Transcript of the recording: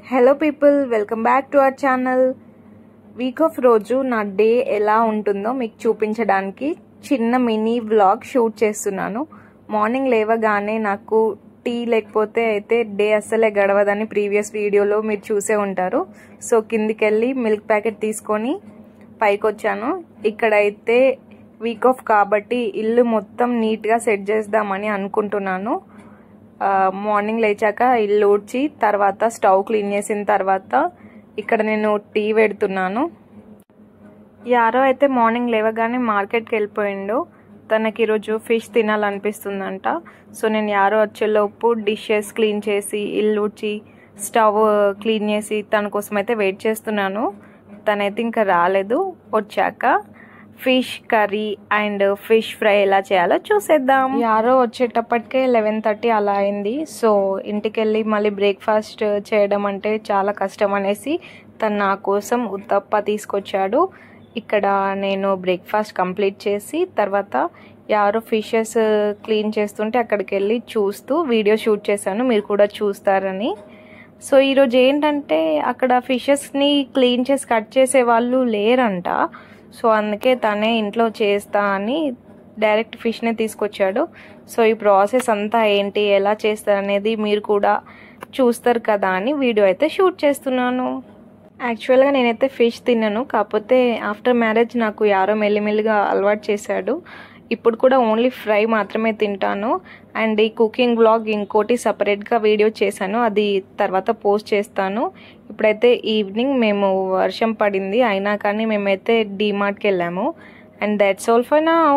Hello people, welcome back to our channel. Week off రోజు నా day ఎలా ఉంటుందో మీకు చూపించడానికి చిన్న మినీ వ్లాగ్ షూట్ చేస్తున్నాను. మార్నింగ్ లేవగానే నాకు టీ లేకపోతే అయితే డే అస్సలే గడవదని ప్రీవియస్ వీడియోలో మీరు చూసే ఉంటారు. సో కిందికి వెళ్ళి మిల్క్ ప్యాకెట్ తీసుకొని పైకి వచ్చాను. ఇక్కడైతే వీక్ ఆఫ్ కాబట్టి ఇల్లు మొత్తం నీట్గా సెట్ చేద్దామని అనుకుంటున్నాను. మార్నింగ్ లేచాక ఇల్లు ఊడ్చి తర్వాత స్టవ్ క్లీన్ చేసిన తర్వాత ఇక్కడ నేను టీ పెడుతున్నాను. యారో అయితే మార్నింగ్ లేవగానే మార్కెట్కి వెళ్ళిపోయిండు. తనకి ఈరోజు ఫిష్ తినాలనిపిస్తుందంట. సో నేను యారో వచ్చేలోపు డిషెస్ క్లీన్ చేసి ఇల్లు ఊడ్చి స్టవ్ క్లీన్ చేసి తన కోసం అయితే వెయిట్ చేస్తున్నాను. తనైతే ఇంకా రాలేదు. వచ్చాక fish curry and fish fry ఎలా చేయాలో చూసేద్దాం. యారో వచ్చేటప్పటికే 11:30 అలా అయింది. సో ఇంటికి వెళ్ళి మళ్ళీ బ్రేక్ఫాస్ట్ చేయడం అంటే చాలా కష్టం అనేసి తను నా కోసం ఉత్తప్ప తీసుకొచ్చాడు. ఇక్కడ నేను బ్రేక్ఫాస్ట్ కంప్లీట్ చేసి తర్వాత యారో ఫిషెస్ క్లీన్ చేస్తుంటే అక్కడికి వెళ్ళి చూస్తూ వీడియో షూట్ చేశాను, మీరు కూడా చూస్తారని. సో ఈరోజు ఏంటంటే అక్కడ ఫిషెస్ని క్లీన్ చేసి కట్ చేసే వాళ్ళు లేరంట. సో అందుకే తనే ఇంట్లో చేస్తా అని డైరెక్ట్ ఫిష్నే తీసుకొచ్చాడు. సో ఈ ప్రాసెస్ అంతా ఏంటి, ఎలా చేస్తారు అనేది మీరు కూడా చూస్తారు కదా అని వీడియో అయితే షూట్ చేస్తున్నాను. యాక్చువల్గా నేనైతే ఫిష్ తిన్నాను, కాకపోతే ఆఫ్టర్ మ్యారేజ్ నాకు యారో మెల్లిమెల్లిగా అలవాటు చేశాడు. ఇప్పుడు కూడా ఓన్లీ ఫ్రై మాత్రమే తింటాను. అండ్ ఈ కుకింగ్ బ్లాగ్ ఇంకోటి సపరేట్గా వీడియో చేశాను, అది తర్వాత పోస్ట్ చేస్తాను. ఇప్పుడైతే ఈవినింగ్ మేము వర్షం పడింది అయినా కానీ మేమైతే డీమార్ట్కి వెళ్ళాము. And that's all for now.